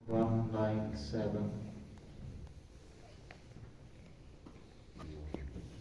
197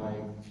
5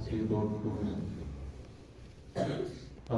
102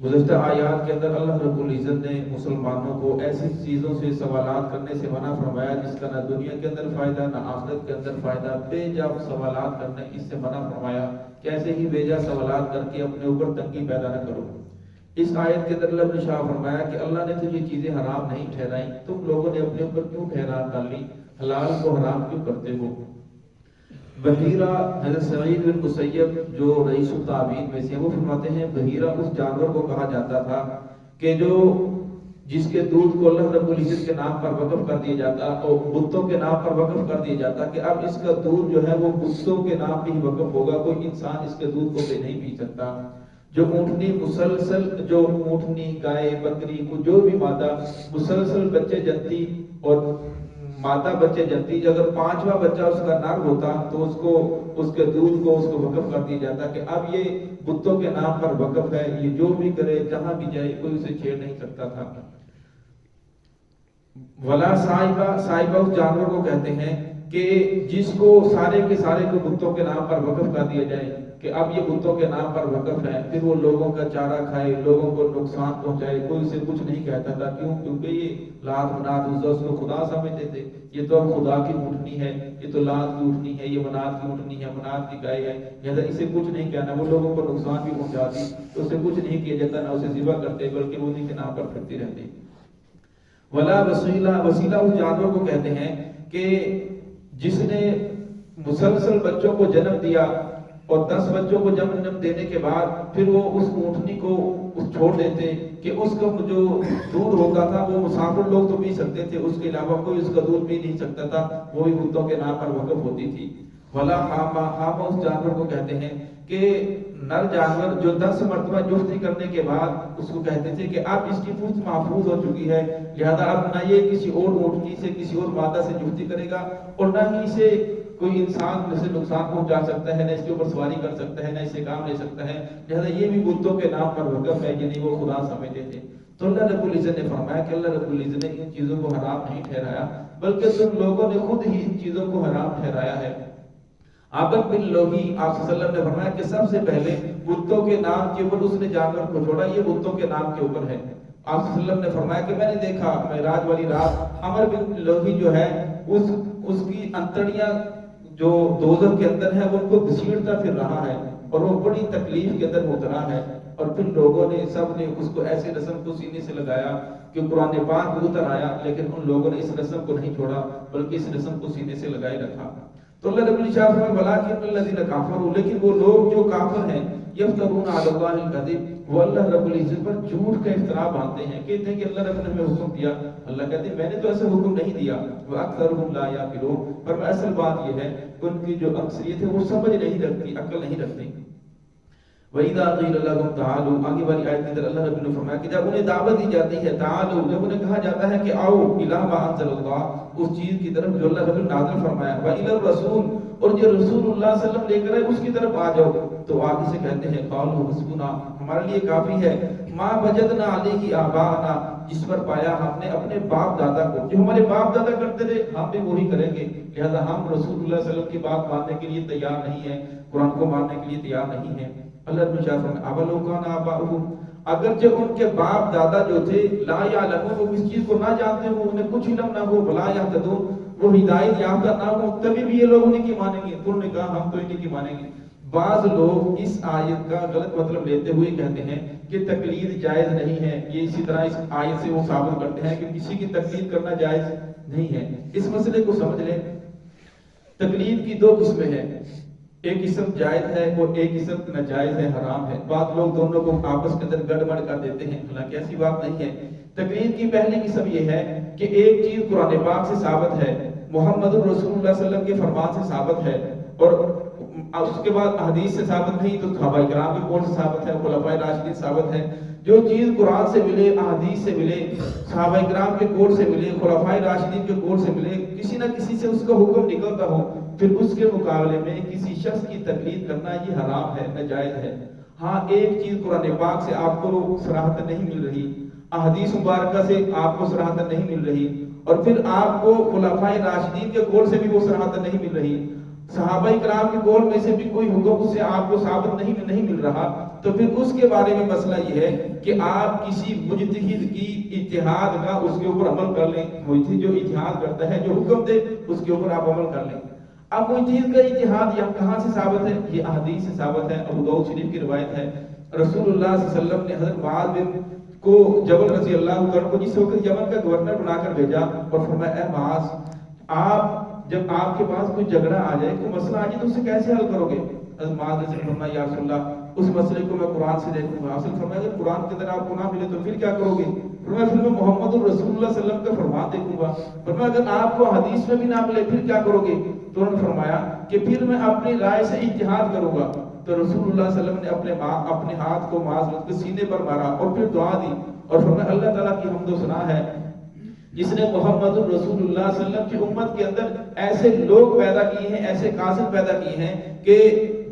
گزشتہ آیات کے اندر اللہ رب العزت نے مسلمانوں کو ایسی چیزوں سے سوالات کرنے سے منع فرمایا جس کا نہ دنیا کے اندر فائدہ نہ آخرت کے اندر فائدہ، بے جا سوالات کرنے اس سے منع فرمایا کہ ایسے ہی بے جا سوالات کر کے اپنے اوپر تنگی پیدا نہ کرو۔ اس آیت کے اندر اللہ نے شاہ فرمایا کہ اللہ نے تجھے چیزیں حرام نہیں ٹھہرائی، تم لوگوں نے اپنے اوپر کیوں ٹھہرا ڈالی، حلال کو حرام کیوں کرتے ہو۔ بحیرہ حضرت سعید بن مسیب جو رئیس التابعین میں سے، وہ فرماتے ہیں بحیرہ اس جانور کو کہا جاتا تھا کہ جس کے دودھ کو اللہ رب العزت کے نام پر وقف کر دیا جاتا اور بتوں کے نام پر وقف کر دیا جاتا کہ اب اس کا دودھ جو ہے وہ بتوں کے نام پہ ہی وقف ہوگا، کوئی انسان اس کے دودھ کو نہیں پی سکتا۔ جو اونٹنی مسلسل، جو اونٹنی گائے بکری کو جو بھی مادہ مسلسل بچے جنتی اور مادہ بچے جنتی، اگر 5واں بچہ اس کا نر ہوتا تو اس کے دودھ کو اس کو وقف کر دیا جاتا کہ اب یہ بتوں کے نام پر وقف ہے، یہ جو بھی کرے جہاں بھی جائے کوئی اسے چھیڑ نہیں سکتا تھا۔ ولا صاحبہ، صاحبہ اس جانور کو کہتے ہیں کہ جس کو سارے کے سارے کو بتوں کے نام پر وقف کر دیا جائے کہ اب یہ بتوں کے نام پر وقف ہے، پھر وہ لوگوں کا چارہ کھائے، لوگوں کو نقصان پہنچائے، کوئی اسے کچھ نہیں کہتا تھا۔ کیوں؟ کیونکہ یہ لات منات عزا اس کو خدا سمجھتے تھے، یہ تو اب خدا کی اونٹنی ہے، یہ تو لات کی اونٹنی ہے، یہ منات کی اونٹنی ہے، منات کی گائے ہے، لہذا اسے کچھ نہیں کہنا۔ وہ لوگوں کو نقصان بھی پہنچاتی تو اسے کچھ نہیں کیا جاتا، نہ اسے ذبح کرتے بلکہ وہ انہیں کے نام پر پھرتی رہتی۔ ولا وسیلہ، وسیلہ اس جانور کو کہتے ہیں کہ جس نے مسلسل بچوں کو جنم دیا اور 10 بچوں کو جنم دینے کے بعد پھر وہ اس اونٹنی کو چھوڑ دیتے کہ اس کا جو دودھ ہوتا تھا وہ مسافر لوگ تو پی سکتے تھے، اس کے علاوہ کوئی اس کا دودھ پی نہیں سکتا تھا، وہ بھی بتوں کے نام پر وقف ہوتی تھی۔ ولا حامہ، حامہ اس جانور کو کہتے ہیں کہ نر جانور جو 10 مرتبہ جفتی کرنے کے بعد اس کو کہتے تھے کہ اب اس کی پوچھ محفوظ ہو چکی ہے، لہذا اب نہ یہ کسی اور اونٹنی سے کسی اور مادہ سے جفتی کرے گا اور نہ ہی اسے کوئی انسان اسے نقصان پہنچا سکتا ہے، نہ اس کے اوپر سواری کر سکتا ہے، نہ اسے کام لے سکتا ہے، لہذا یہ بھی بتوں کے نام پر وقف ہے، یعنی وہ خدا سمجھتے تھے۔ تو اللہ رب العزت نے فرمایا کہ اللہ رب العزت نے ان چیزوں کو حرام نہیں ٹھہرایا بلکہ تم لوگوں نے خود ہی ان چیزوں کو حرام ٹھہرایا ہے۔ عابد بن لوہی آپ صلی اللہ علیہ وسلم نے فرمایا کہ سب سے پہلے بتوں کے نام کے اوپر اس نے جانور کو چھوڑا، یہ بتوں کے نام کے اوپر ہے۔ آپ صلی اللہ علیہ وسلم نے فرمایا کہ میں نے دیکھا معراج والی رات عمر بن لوہی جو ہے اس کی انتڑیاں جو دوزخ کے اندر ہے وہ ان کو گھسیٹتا پھر رہا ہے اور وہ بڑی تکلیف کے اندر مبتلا ہے، اور پھر لوگوں نے سب نے اس کو ایسے رسم کو سینے سے لگایا کہ قرآن پاک بھی اتر آیا، لیکن ان لوگوں نے اس رسم کو نہیں چھوڑا بلکہ اس رسم کو سینے سے لگائے رکھا۔ تو اللہ رب العزت فرمایا ولکن الذین کفروا، لیکن وہ لوگ جو کافر ہیں، یفترون علی اللہ الکذب، وہ اللہ رب العزت پر جھوٹ کا افتراء باندھتے ہیں، کہتے ہیں کہ اللہ رب نے ہمیں حکم دیا، اللہ کہتے ہیں میں نے تو ایسا حکم نہیں دیا، واکثرهم لا یعقلون، پر اصل بات یہ ہے کہ ان کی جو اکثریت ہے وہ سمجھ نہیں رکھتی، عقل نہیں رکھتی۔ وَإِذَا قِيلَ لَهُمْ تَعَالُوا، آگے والی آیت کے اندر اللہ رب نے فرمایا کہ جب انہیں دعوت دی جاتی ہے، تعالوا، جب انہیں کہا جاتا ہے کہ آؤ اِلَىٰ مَا أَنزَلَ اللَّهُ، اس چیز کی طرف جو اللہ رب نے نازل فرمایا، وَإِلَى الرَّسُولِ، اور جو رسول اللہ صلی اللہ علیہ وسلم لے کر آئے اس کی طرف آ جاؤ، تو آگے سے کہتے ہیں قالوا حسبنا، ہمارے لیے کافی ہے، ما وجدنا علیہ آباءنا، جس پر پایا ہم نے اپنے باپ دادا کو، جو ہمارے باپ دادا کرتے تھے ہم بھی وہی کریں گے، لہذا ہم رسول اللہ صلی اللہ علیہ وسلم کی بات ماننے کے لیے تیار نہیں ہیں، قرآن کو ماننے کے لیے تیار نہیں ہیں۔ اللہ رب العزت اولو کان آباؤہم، اگرچہ ان کے باپ دادا جو تھے لا یعلمون، وہ اس چیز کو نہ جانتے ہو، انہیں کچھ علم نہ ہو، ولا یہتدون، وہ ہدایت یافتہ نہ ہو، تبھی بھی یہ لوگ انہیں کی مانیں گے۔ انہوں نے کہا ہم تو انہیں کی مانیں گے۔ بعض لوگ اس آیت کا غلط مطلب لیتے ہوئے کہتے ہیں کہ تقلید جائز نہیں ہے، یہ اسی طرح اس آیت سے وہ ثابت کرتے ہیں کہ کسی کی تقلید کرنا جائز نہیں ہے۔ اس مسئلے کو سمجھ لیں، تقلید کی 2 قسمیں ہیں، ایک قسم جائز ہے اور ایک قسم ناجائز ہے، حرام ہے۔ بعض لوگ دونوں کو آپس کے اندر گڑبڑ کر دیتے ہیں، حالانکہ ایسی بات نہیں ہے۔ تقلید کی پہلی قسم یہ ہے کہ ایک چیز قرآن پاک سے ثابت ہے، محمد رسول اللہ صلی اللہ علیہ وسلم کے فرمان سے ثابت ہے، اور اس کے بعد حدیث سے ثابت نہیں تو صحابہ کرام کے قول سے ثابت ہے، خلفائے راشدین ثابت ہے۔ جو چیز قرآن سے ملے، احادیث سے ملے، صحابہ کرام کے قول سے ملے، خلفائے راشدین کے قول سے ملے، کسی نہ کسی سے اس کا حکم نکلتا ہو، پھر اس کے مقابلے میں کسی شخص کی تقلید کرنا یہ حرام ہے، ناجائز ہے۔ ہاں ایک چیز قرآن پاک سے آپ کو صراحت نہیں مل رہی، احادیث مبارکہ سے آپ کو صراحت نہیں مل رہی، اور پھر آپ کو خلفائے راشدین کے قول سے بھی وہ صراحت نہیں مل رہی، صحابہ کرام کے قول میں سے بھی کوئی حکم اس سے آپ کو ثابت نہیں مل رہا، تو پھر اس کے بارے میں مسئلہ یہ ہے کہ آپ کسی مجتہد کی اجتہاد کا اس کے اوپر عمل کر لیں. مجتہد جو اجتہاد کرتا ہے، جو حکم دے اس کے اوپر آپ عمل کر لیں. اب مجتہد کا اجتہاد یہ کہاں سے ثابت ہے؟ یہ احادیث سے ثابت ہے. ابو داؤد شریف کی روایت ہے، رسول اللہ صلی اللہ علیہ وسلم نے حضرت معاذ بن کو جبل رضی اللہ عنہ کو جس وقت یمن کا گورنر بنا کر بھیجا اور فرمایا اے معاذ، آپ جب آپ کے پاس کوئی جھگڑا آ جائے، کوئی مسئلہ آ جائے تو اسے کیسے حل کرو گے؟ حضرت معاذ نے فرمایا یا رسول اللہ اس مسئلے کو میں قرآن سے دیکھوں گا. اصل فرمایا اگر قرآن کے اندر آپ کو نہ ملے تو پھر کیا کرو گے؟ فرمایا پھر میں محمد الرسول اللہ صلی اللہ علیہ وسلم کا فرمان دیکھوں گا. فرمایا اگر آپ کو حدیث میں بھی نہ ملے پھر کیا کرو گے؟ تو انہوں نے فرمایا کہ پھر میں اپنی رائے سے اجتہاد کروں گا. تو رسول اللہ صلی اللہ علیہ وسلم نے اپنے ہاتھ کو معاذ کے سینے پر مارا اور پھر دعا دی اور فرمایا اللہ تعالیٰ کی حمد و ثنا ہے جس نے محمد الرسول اللہ صلی اللہ علیہ وسلم کی امت کے اندر ایسے لوگ پیدا کیے ہیں، ایسے قاصد پیدا کیے ہیں کہ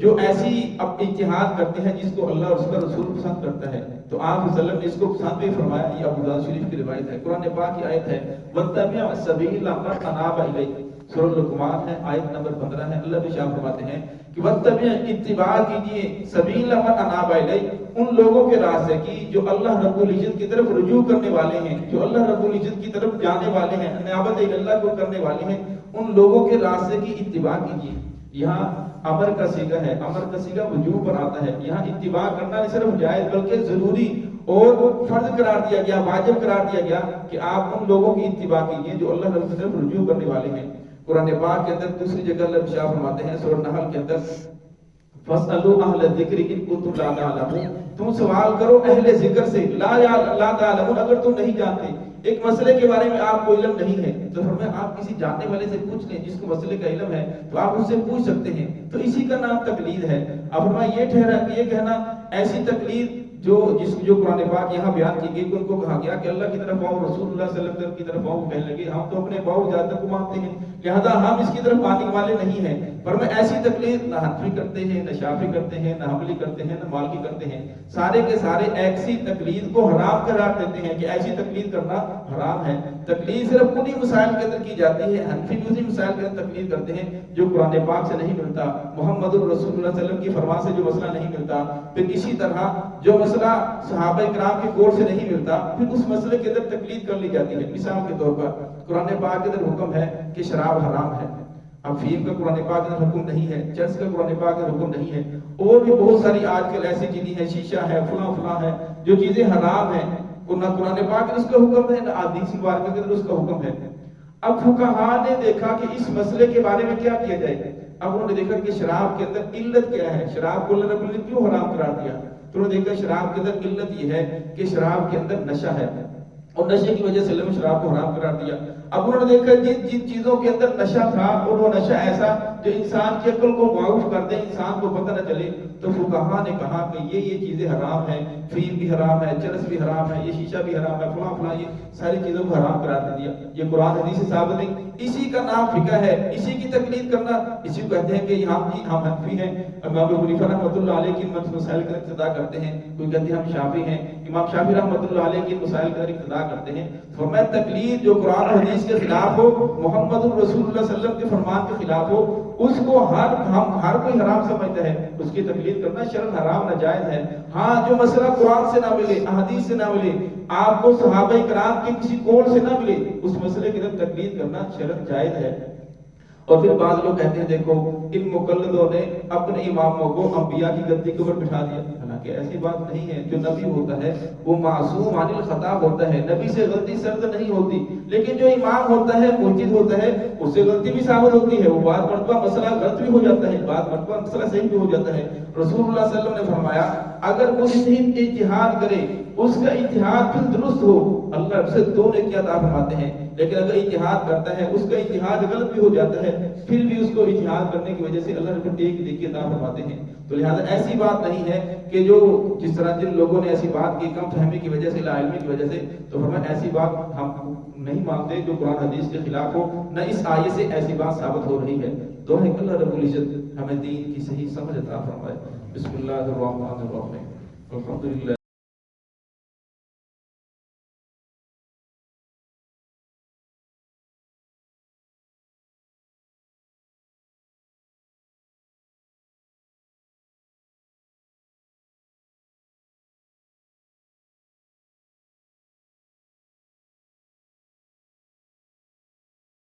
جو ایسی اب اجتہاد کرتے ہیں جس کو اللہ اور اس کا رسول پسند کرتا ہے. تو آپ صلی اللہ علیہ وسلم نے اس کو پسند بھی فرمایا. یہ ابو داؤد شریف کی روایت ہے. قرآن پاک کی آیت ہے وَاتَّبِعْ سَبِيلَ مَنْ أَنَابَ إِلَيَّ، سورۃ لقمان ہے، آیت نمبر 15 ہے. اللہ بھی شاہ فرماتے ہیں کہ وَاتَّبِعْ اتباع کیجیے سَبِيلَ مَنْ أَنَابَ إِلَيَّ، ان لوگوں کے راستے کی جو اللہ رب العزت کی طرف رجوع کرنے والے ہیں، جو اللہ رب العزت کی طرف جانے والے ہیں، انابت اللہ کو کرنے والے ہیں، ان لوگوں کے راستے کی اتباع کیجیے. یہاں امر کا صیغہ ہے، امر کا صیغہ وجوب پر آتا ہے. یہاں اتباع کرنا نہیں صرف جائز بلکہ ضروری اور فرض قرار دیا گیا، واجب قرار دیا گیا کہ آپ ان لوگوں کی اتباع کیجیے جو اللہ رب کی طرف رجوع کرنے والے ہیں. قرآن پاک کے اندر دوسری جگہ اللہ شاہ فرماتے ہیں سورۃ نحل کے اندر فَاسْأَلُوا أَهْلَ الذِّكْرِ إِن كُنتُمْ لَا تَعْلَمُونَ، تم سوال کرو اہل ذکر سے لا تعلمون، اگر تم نہیں جانتے. ایک مسئلے کے بارے میں آپ کو علم نہیں ہے تو فرمایا آپ کسی جاننے والے سے پوچھ لیں جس کو مسئلے کا علم ہے تو آپ اس سے پوچھ سکتے ہیں. تو اسی کا نام تقلید ہے. اب فرمایا یہ ٹھہرا کہ یہ کہنا ایسی تقلید جو قرآن پاک یہاں بیان کی گئی کہ ان کو کہا گیا کہ اللہ کی طرف آؤ، رسول اللہ صلی اللہ علیہ وسلم کی طرف آؤ، کہنے لگے ہم تو اپنے باؤ جادہ کو مانتے ہیں لہذا ہم اس کی طرف آنے والے نہیں ہیں. پر میں ایسی تقلید نہ حنفی کرتے ہیں، نہ شافعی کرتے ہیں، نہ حنبلی کرتے ہیں، نہ مالکی کرتے ہیں. سارے کے سارے ایسی تقلید کو حرام قرار دیتے ہیں کہ ایسی تقلید کرنا حرام ہے. تقلید صرف انہی مسائل کے اندر کی جاتی ہے. حنفی بھی اسی مسائل کے اندر تقلید کرتے ہیں جو قرآن پاک سے نہیں ملتا، محمد الرسول اللہ صلی اللہ علیہ وسلم کی فرمان سے جو مسئلہ نہیں ملتا. پھر اسی طرح جو مسئلہ صحابہ کرام کے قول سے نہیں ملتا پھر اس مسئلے کے اندر تقلید کر لی جاتی ہے. مثال کے طور پر قرآن پاک کے اندر حکم ہے کہ شراب حرام ہے. اب فیم کا قرآن پاک کے اندر حکم نہیں ہے، چرس کا قرآن پاک کے اندر حکم نہیں ہے، اور بھی بہت ساری آج کل ایسی چیزیں ہیں، شیشہ ہے، فلاں ہے، جو چیزیں حرام ہیں نہ قرآن پاک میں اس کا حکم ہے نہ حدیث مبارکہ کے اندر اس کا حکم ہے. اب فقہاء نے دیکھا کہ اس مسئلے کے بارے میں کیا کیا جائے. اب انہوں نے دیکھا کہ شراب کے اندر علت کیا ہے، شراب کو اللہ رب العزت کیوں حرام قرار دیا. تو انہوں نے دیکھا شراب کے اندر علت یہ ہے کہ شراب کے اندر نشہ ہے اور نشے کی وجہ سے اللہ نے شراب کو حرام قرار دیا. اب انہوں نے دیکھا جن چیزوں کے اندر نشہ تھا اور وہ نشہ ایسا جو انسان کی عقل کو معاف کر دے، انسان کو پتہ نہ چلے، تو فقہاء نے کہا کہ یہ چیزیں حرام ہیں، فیم بھی حرام ہے، چرس بھی حرام ہے، یہ شیشہ بھی حرام ہے، فلاں یہ ساری چیزوں کو حرام قرار دے دیا. یہ قرآن حدیث سے ثابت نہیں. اسی کا نام فقہ ہے، اسی کی تقلید کرنا. اسی کو کہتے ہیں کہ ہم حنفی ہیں، امام ابو حنیفہ رحمۃ اللہ علیہ کی مسائل کا اقتداء کرتے ہیں. کوئی کہتے ہیں ہم شافعی ہیں، امام شافعی رحمۃ اللہ علیہ کی مسائل کا اقتداء کرتے ہیں. فرمایا تقلید جو قرآن اور حدیث کے خلاف ہو، محمد الرسول اللہ صلی اللہ علیہ وسلم کے فرمان کے خلاف ہو، اس کو ہر کوئی حرام سمجھتا ہے. اس کی تقلید کرنا شرعاً حرام ناجائز ہے. ہاں جو مسئلہ قرآن سے نہ ملے، احادیث سے نہ ملے، آپ کو صحابہ کرام کے کسی قول سے نہ ملے، اس مسئلے کی طرف تقلید کرنا شرعاً جائز ہے. اور پھر بعض لوگ کہتے ہیں دیکھو ان مقلدوں نے اپنے اماموں کو انبیاء کی گدی کے اوپر بٹھا دیا. حالانکہ ایسی بات نہیں ہے. جو نبی ہوتا ہے وہ معصوم عن الخطا ہوتا ہے، نبی سے غلطی سرد نہیں ہوتی. لیکن جو امام ہوتا ہے، مجتہد ہوتا ہے، اس سے غلطی بھی ثابت ہوتی ہے. وہ بعض مرتبہ مسئلہ غلط بھی ہو جاتا ہے، بعض مرتبہ مسئلہ صحیح بھی ہو جاتا ہے. رسول اللہ صلی اللہ علیہ وسلم نے فرمایا اگر مجتہد اجتہاد کرے، اس کا اجتہاد پھر درست ہو، اللہ رب سے دو نیکیاں عطا فرماتے ہیں. لیکن اگر اجتہاد کرتا ہے، اس کا اجتہاد غلط بھی ہو جاتا ہے، پھر بھی اس کو اجتہاد کرنے کی وجہ سے اللہ رب ایک نیکی عطا فرماتے ہیں. تو لہذا ایسی بات نہیں ہے کہ جو جس طرح جن لوگوں نے ایسی بات کی کم فہمی کی وجہ سے، لا علمی کی وجہ سے، تو فرمایا ایسی بات ہم نہیں مانتے جو قرآن حدیث کے خلاف ہو. نہ اس آیت سے ایسی بات ثابت ہو رہی ہے. دعا ہے کہ اللہ رب العزت ہمیں دین کی صحیح سمجھ عطا فرمائے. بسم اللہ الرحمن الرحیم. الحمدللہ.